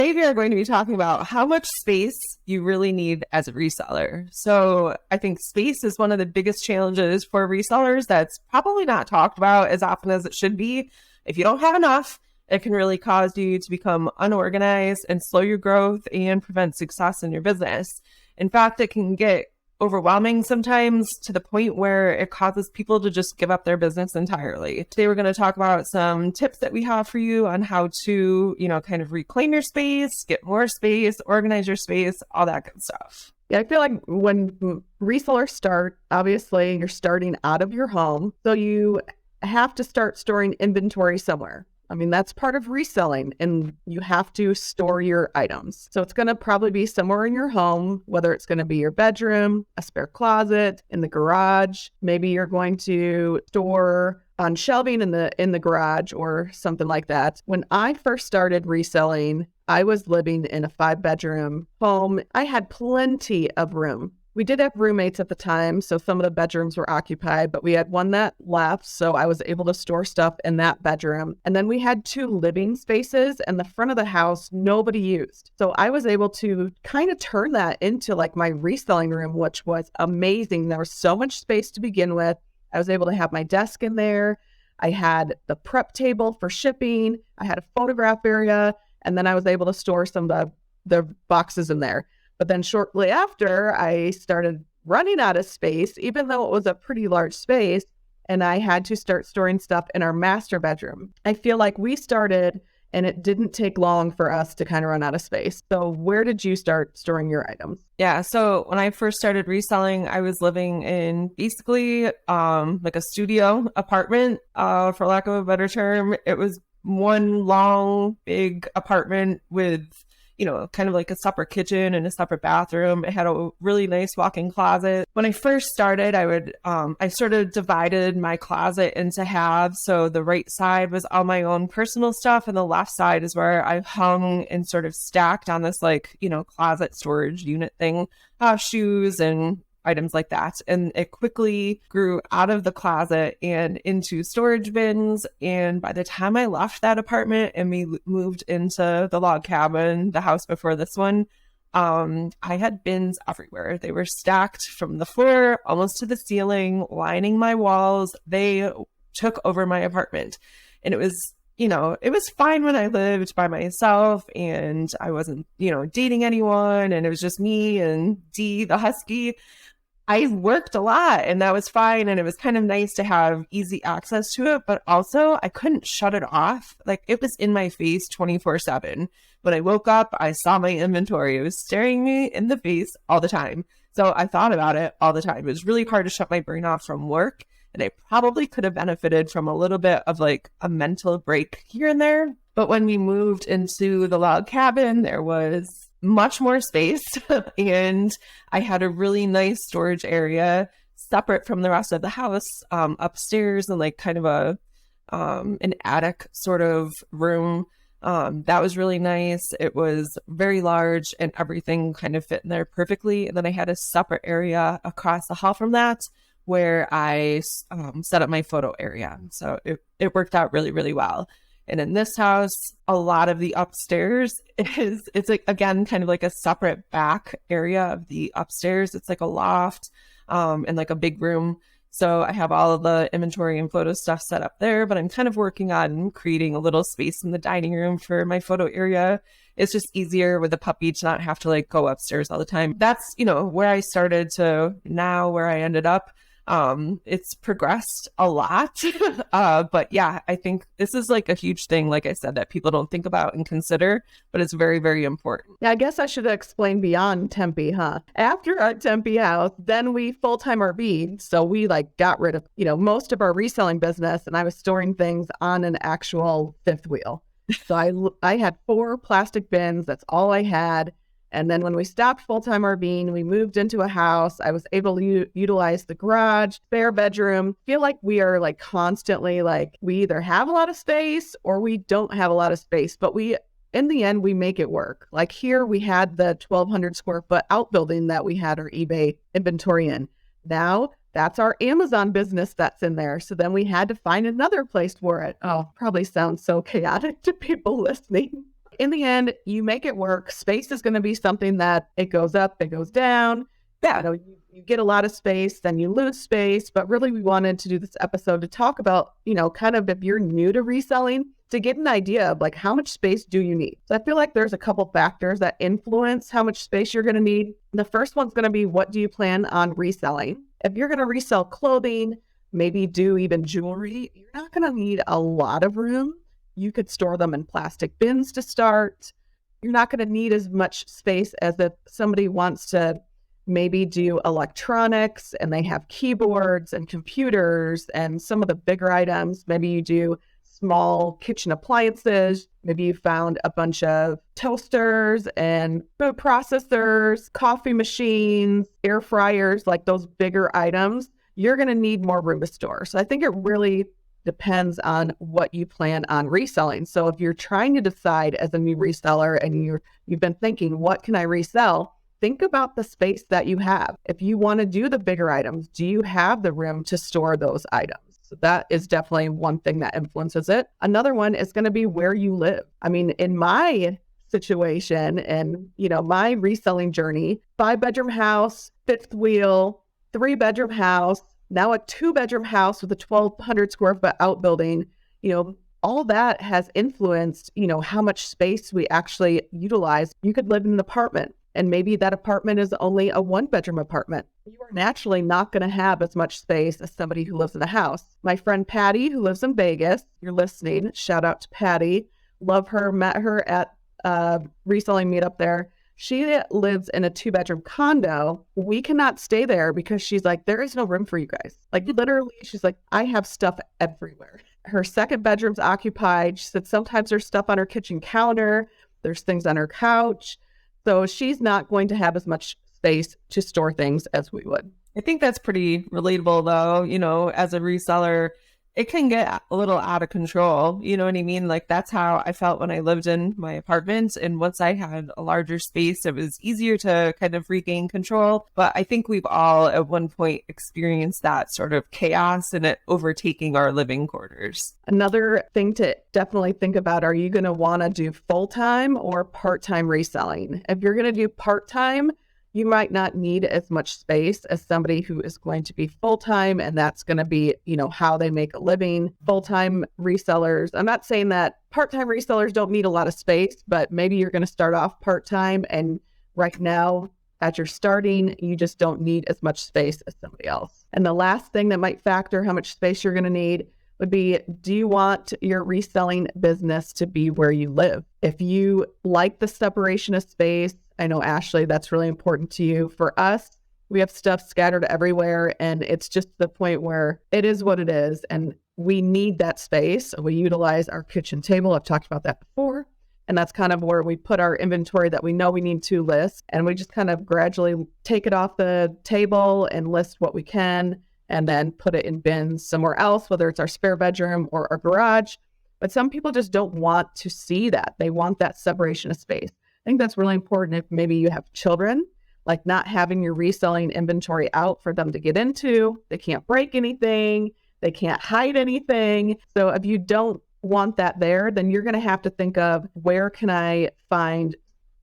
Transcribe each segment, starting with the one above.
Today we are going to be talking about how much space you really need as a reseller. So I think space is one of the biggest challenges for resellers that's probably not talked about as often as it should be. If you don't have enough, it can really cause you to become unorganized and slow your growth and prevent success in your business. In fact, it can get overwhelming sometimes to the point where it causes people to just give up their business entirely. Today, we're going to talk about some tips that we have for you on how to, kind of reclaim your space, get more space, organize your space, all that good stuff. Yeah, I feel like when resellers start, obviously you're starting out of your home. So you have to start storing inventory somewhere. I mean, that's part of reselling, and you have to store your items. So it's going to probably be somewhere in your home, whether it's going to be your bedroom, a spare closet, in the garage. Maybe you're going to store on shelving in the garage or something like that. When I first started reselling, I was living in a 5-bedroom home. I had plenty of room. We did have roommates at the time, so some of the bedrooms were occupied, but we had one that left, so I was able to store stuff in that bedroom. And then we had 2 living spaces, and the front of the house nobody used. So I was able to kind of turn that into like my reselling room, which was amazing. There was so much space to begin with. I was able to have my desk in there. I had the prep table for shipping. I had a photograph area, and then I was able to store some of the boxes in there. But then shortly after, I started running out of space, even though it was a pretty large space, and I had to start storing stuff in our master bedroom. I feel like we started, and it didn't take long for us to kind of run out of space. So where did you start storing your items? Yeah, so when I first started reselling, I was living in basically like a studio apartment, for lack of a better term. It was one long, big apartment with kind of like a separate kitchen and a separate bathroom. It had a really nice walk-in closet. When I first started, I sort of divided my closet into halves. So the right side was all my own personal stuff, and the left side is where I hung and sort of stacked on this closet storage unit thing, shoes and items like that. And it quickly grew out of the closet and into storage bins. And by the time I left that apartment and we moved into the log cabin, the house before this one, I had bins everywhere. They were stacked from the floor almost to the ceiling, lining my walls. They took over my apartment. And it was fine when I lived by myself and I wasn't, dating anyone, and it was just me and Dee, the husky. I worked a lot, and that was fine. And it was kind of nice to have easy access to it, but also I couldn't shut it off. Like, it was in my face 24/7. When I woke up, I saw my inventory. It was staring me in the face all the time. So I thought about it all the time. It was really hard to shut my brain off from work. And I probably could have benefited from a little bit of like a mental break here and there. But when we moved into the log cabin, there was much more space and I had a really nice storage area separate from the rest of the house, upstairs, and like kind of an attic sort of room. That was really nice. It was very large and everything kind of fit in there perfectly. And then I had a separate area across the hall from that where I set up my photo area. So it worked out really, really well. And in this house, a lot of the upstairs it's like, again, kind of like a separate back area of the upstairs. It's like a loft, and like a big room. So I have all of the inventory and photo stuff set up there, but I'm kind of working on creating a little space in the dining room for my photo area. It's just easier with the puppy to not have to like go upstairs all the time. That's, where I started to now where I ended up. It's progressed a lot. But yeah, I think this is like a huge thing, like I said, that people don't think about and consider, but it's very, very important. Yeah, I guess I should explain beyond Tempe, huh? After our Tempe house, then we full-time RV'd. So we got rid of, most of our reselling business, and I was storing things on an actual fifth wheel. So I had 4 plastic bins. That's all I had. And then when we stopped full-time RVing, we moved into a house. I was able to utilize the garage, spare bedroom. I feel like we are constantly we either have a lot of space or we don't have a lot of space, but in the end, we make it work. Like here, we had the 1,200 square foot outbuilding that we had our eBay inventory in. Now that's our Amazon business that's in there. So then we had to find another place for it. Oh, probably sounds so chaotic to people listening. in the end, you make it work. Space is going to be something that it goes up, it goes down. Yeah, you get a lot of space, then you lose space. But really, we wanted to do this episode to talk about, kind of if you're new to reselling, to get an idea of like how much space do you need. So I feel like there's a couple factors that influence how much space you're going to need. The first one's going to be, what do you plan on reselling? If you're going to resell clothing, maybe do even jewelry, you're not going to need a lot of room. You could store them in plastic bins to start. You're not going to need as much space as if somebody wants to maybe do electronics and they have keyboards and computers and some of the bigger items. Maybe you do small kitchen appliances. Maybe you found a bunch of toasters and food processors, coffee machines, air fryers, like those bigger items. You're going to need more room to store. So I think it really depends on what you plan on reselling. So if you're trying to decide as a new reseller and you've been thinking, what can I resell? Think about the space that you have. If you want to do the bigger items, do you have the room to store those items? So that is definitely one thing that influences it. Another one is going to be where you live. I mean, in my situation and, my reselling journey, 5-bedroom house, fifth wheel, 3-bedroom house, now a 2-bedroom house with a 1,200 square foot outbuilding, all that has influenced, how much space we actually utilize. You could live in an apartment, and maybe that apartment is only a 1-bedroom apartment. You are naturally not going to have as much space as somebody who lives in a house. My friend Patty, who lives in Vegas, you're listening, shout out to Patty. Love her, met her at reselling meetup there. She lives in a 2-bedroom condo. We cannot stay there because she's like, there is no room for you guys. Like literally, she's like, I have stuff everywhere. Her second bedroom's occupied. She said sometimes there's stuff on her kitchen counter. There's things on her couch. So she's not going to have as much space to store things as we would. I think that's pretty relatable though, as a reseller. It can get a little out of control. You know what I mean? Like that's how I felt when I lived in my apartment. And once I had a larger space, it was easier to kind of regain control. But I think we've all at one point experienced that sort of chaos and it overtaking our living quarters. Another thing to definitely think about, are you going to want to do full-time or part-time reselling? If you're going to do part-time, you might not need as much space as somebody who is going to be full-time, and that's going to be, how they make a living. Full-time resellers, I'm not saying that part-time resellers don't need a lot of space, but maybe you're going to start off part-time, and right now, as you're starting, you just don't need as much space as somebody else. And the last thing that might factor how much space you're going to need would be, do you want your reselling business to be where you live? If you like the separation of space, I know, Ashley, that's really important to you. For us, we have stuff scattered everywhere, and it's just the point where it is what it is, and we need that space. We utilize our kitchen table. I've talked about that before, and that's kind of where we put our inventory that we know we need to list, and we just kind of gradually take it off the table and list what we can, and then put it in bins somewhere else, whether it's our spare bedroom or our garage. But some people just don't want to see that. They want that separation of space. I think that's really important if maybe you have children, like not having your reselling inventory out for them to get into. They can't break anything. They can't hide anything. So if you don't want that there, then you're going to have to think of, where can I find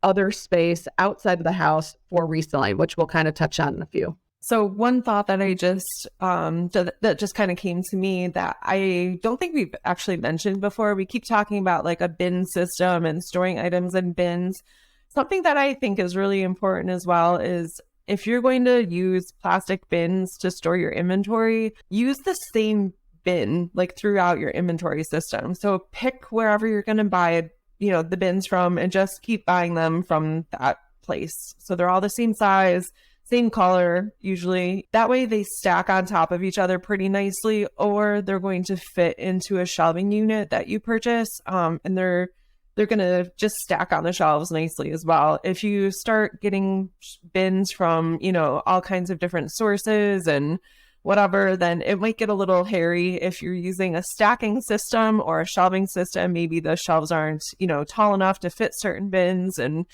other space outside of the house for reselling, which we'll kind of touch on in a few. So one thought that I just, that just kind of came to me that I don't think we've actually mentioned before. We keep talking about like a bin system and storing items in bins. Something that I think is really important as well is, if you're going to use plastic bins to store your inventory, use the same bin like throughout your inventory system. So pick wherever you're going to buy, the bins from, and just keep buying them from that place. So they're all the same size, same color, usually. That way they stack on top of each other pretty nicely, or they're going to fit into a shelving unit that you purchase. And they're going to just stack on the shelves nicely as well. If you start getting bins from, all kinds of different sources and whatever, then it might get a little hairy. If you're using a stacking system or a shelving system, maybe the shelves aren't, tall enough to fit certain bins, and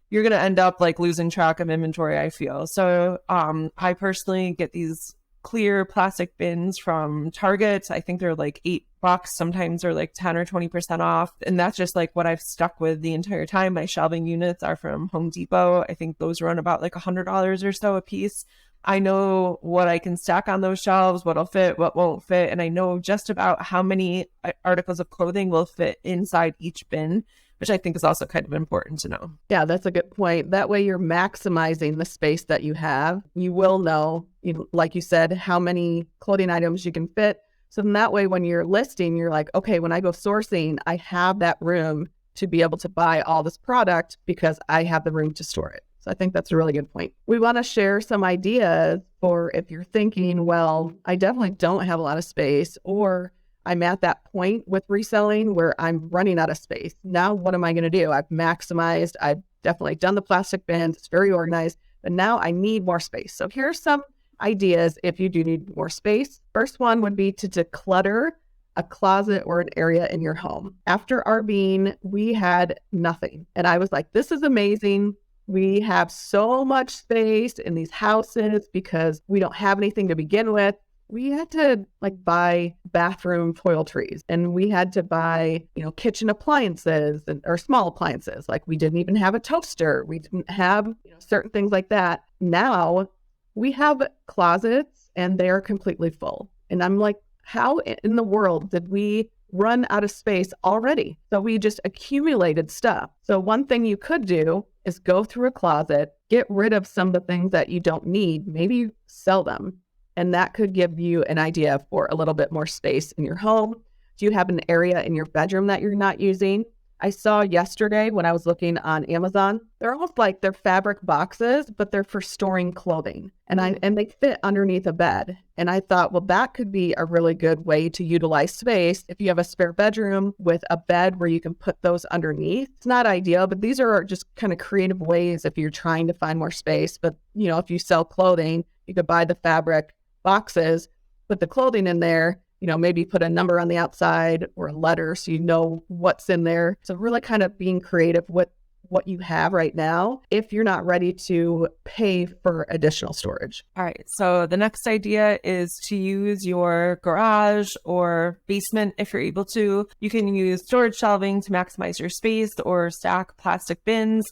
you're going to end up like losing track of inventory, I feel. So I personally get these clear plastic bins from Target. I think they're like $8. Sometimes they're like 10 or 20% off. And that's just like what I've stuck with the entire time. My shelving units are from Home Depot. I think those run about like $100 or so a piece. I know what I can stack on those shelves, what'll fit, what won't fit. And I know just about how many articles of clothing will fit inside each bin, which I think is also kind of important to know. Yeah, that's a good point. That way you're maximizing the space that you have. You will know, like you said, how many clothing items you can fit. So then that way when you're listing, you're like, okay, when I go sourcing, I have that room to be able to buy all this product because I have the room to store it. So I think that's a really good point. We want to share some ideas for if you're thinking, well, I definitely don't have a lot of space, or I'm at that point with reselling where I'm running out of space. Now, what am I going to do? I've maximized. I've definitely done the plastic bins. It's very organized, but now I need more space. So here's some ideas if you do need more space. First one would be to declutter a closet or an area in your home. After RVing, we had nothing. And I was like, this is amazing. We have so much space in these houses because we don't have anything to begin with. We had to buy bathroom toiletries, and we had to buy, kitchen appliances or small appliances. Like we didn't even have a toaster. We didn't have certain things like that. Now we have closets and they're completely full. And I'm like, how in the world did we run out of space already? So we just accumulated stuff. So one thing you could do is go through a closet, get rid of some of the things that you don't need, maybe sell them. And that could give you an idea for a little bit more space in your home. Do you have an area in your bedroom that you're not using? I saw yesterday when I was looking on Amazon, they're almost like they're fabric boxes, but they're for storing clothing. And they fit underneath a bed. And I thought, well, that could be a really good way to utilize space. If you have a spare bedroom with a bed where you can put those underneath, it's not ideal, but these are just kind of creative ways if you're trying to find more space. But, if you sell clothing, you could buy the fabric boxes, put the clothing in there, maybe put a number on the outside or a letter so you know what's in there. So really kind of being creative with what you have right now if you're not ready to pay for additional storage. All right. So the next idea is to use your garage or basement if you're able to. You can use storage shelving to maximize your space or stack plastic bins.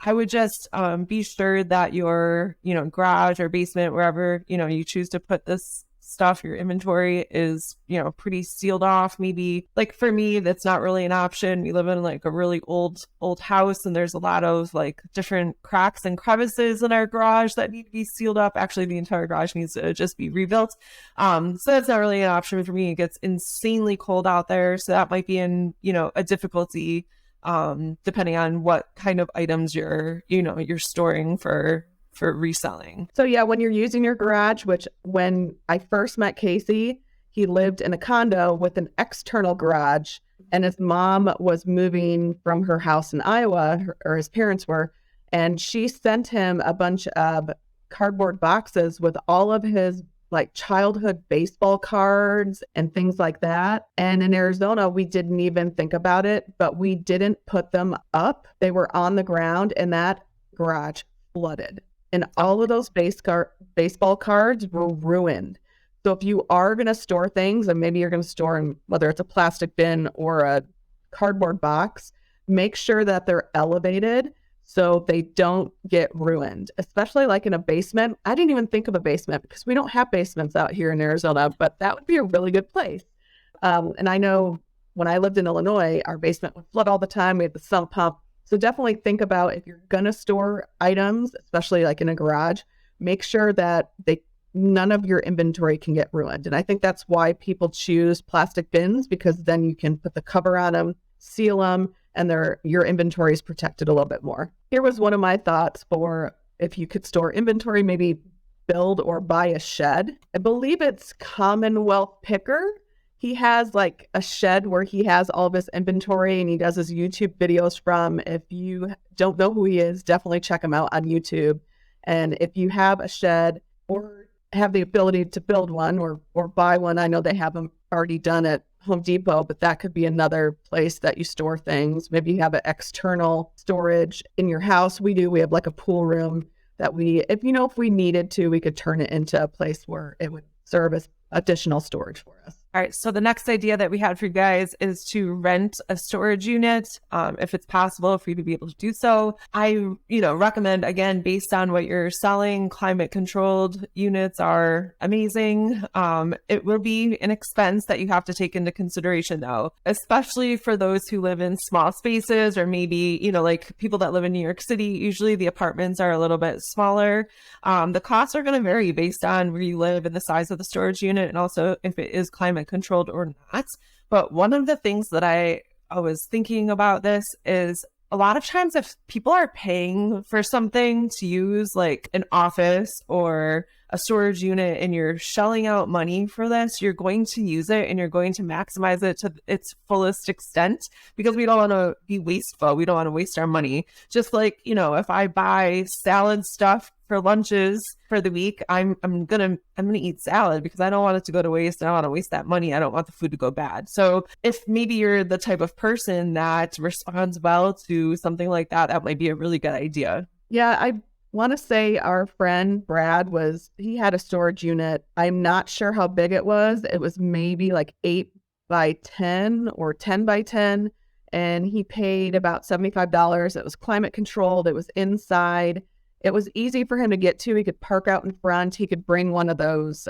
I would just be sure that your, garage or basement, wherever, you choose to put this stuff, your inventory is, pretty sealed off. Maybe like for me, that's not really an option. We live in like a really old house, and there's a lot of like different cracks and crevices in our garage that need to be sealed up. Actually, the entire garage needs to just be rebuilt. So that's not really an option for me. It gets insanely cold out there. So that might be a difficulty depending on what kind of items you're storing for reselling. So yeah, when you're using your garage, which when I first met Casey, he lived in a condo with an external garage, and his mom was moving from her house in Iowa, or his parents were, and she sent him a bunch of cardboard boxes with all of his childhood baseball cards and things like that. And in Arizona, we didn't even think about it, but we didn't put them up. They were on the ground, and that garage flooded. And all of those baseball cards were ruined. So if you are going to store things, and maybe you're going to store in, whether it's a plastic bin or a cardboard box, make sure that they're elevated so they don't get ruined, especially like in a basement. I didn't even think of a basement because we don't have basements out here in Arizona, but that would be a really good place. And I know when I lived in Illinois, our basement would flood all the time. We had the sump pump. So definitely think about if you're going to store items, especially like in a garage, make sure that none of your inventory can get ruined. And I think that's why people choose plastic bins, because then you can put the cover on them, seal them, and your inventory is protected a little bit more. Here was one of my thoughts for if you could store inventory, maybe build or buy a shed. I believe it's Commonwealth Picker. He has like a shed where he has all of his inventory and he does his YouTube videos from. If you don't know who he is, definitely check him out on YouTube. And if you have a shed or have the ability to build one or buy one, I know they have them already done at Home Depot, but that could be another place that you store things. Maybe you have an external storage in your house. We do. We have like a pool room that if we needed to, we could turn it into a place where it would serve as additional storage for us. All right. So the next idea that we had for you guys is to rent a storage unit, if it's possible for you to be able to do so. I, recommend, again, based on what you're selling, climate controlled units are amazing. It will be an expense that you have to take into consideration though, especially for those who live in small spaces or maybe, like people that live in New York City. Usually the apartments are a little bit smaller. The costs are going to vary based on where you live and the size of the storage unit and also if it is climate controlled or not. But one of the things that I was thinking about this is a lot of times if people are paying for something to use like an office or a storage unit and you're shelling out money for this, you're going to use it and you're going to maximize it to its fullest extent because we don't want to be wasteful. We don't want to waste our money. Just like, if I buy salad stuff for lunches for the week, I'm gonna eat salad because I don't want it to go to waste. I don't want to waste that money. I don't want the food to go bad. So if maybe you're the type of person that responds well to something like that, that might be a really good idea. Yeah, I want to say our friend Brad he had a storage unit. I'm not sure how big it was. It was maybe like 8 by 10 or 10 by 10. And he paid about $75. It was climate controlled. It was inside. It was easy for him to get to. He could park out in front. He could bring one of those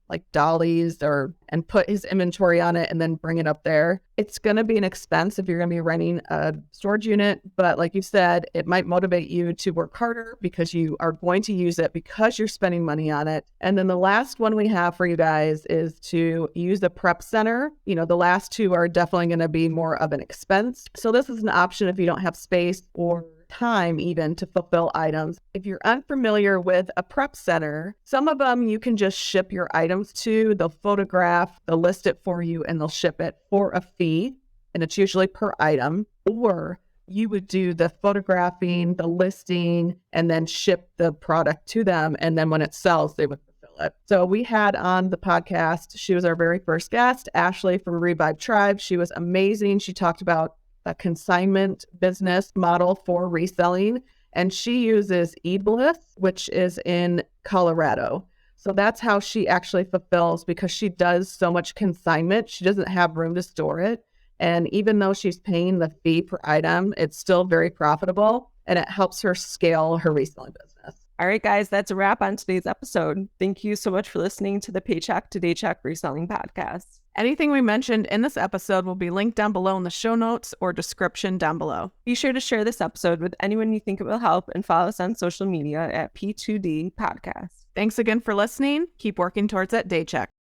like dollies and put his inventory on it and then bring it up there. It's going to be an expense if you're going to be renting a storage unit. But like you said, it might motivate you to work harder because you are going to use it because you're spending money on it. And then the last one we have for you guys is to use a prep center. The last two are definitely going to be more of an expense. So this is an option if you don't have space or time even to fulfill items. If you're unfamiliar with a prep center, some of them you can just ship your items to. They'll photograph, they'll list it for you, and they'll ship it for a fee, and it's usually per item. Or you would do the photographing, the listing, and then ship the product to them, and then when it sells, they would fulfill it. So we had on the podcast, she was our very first guest, Ashley from Revive Tribe. She was amazing. She talked about a consignment business model for reselling. And she uses eBliss, which is in Colorado. So that's how she actually fulfills because she does so much consignment. She doesn't have room to store it. And even though she's paying the fee per item, it's still very profitable and it helps her scale her reselling business. All right, guys, that's a wrap on today's episode. Thank you so much for listening to the Paycheck to Daycheck Reselling Podcast. Anything we mentioned in this episode will be linked down below in the show notes or description down below. Be sure to share this episode with anyone you think it will help and follow us on social media at P2D Podcast. Thanks again for listening. Keep working towards that Daycheck.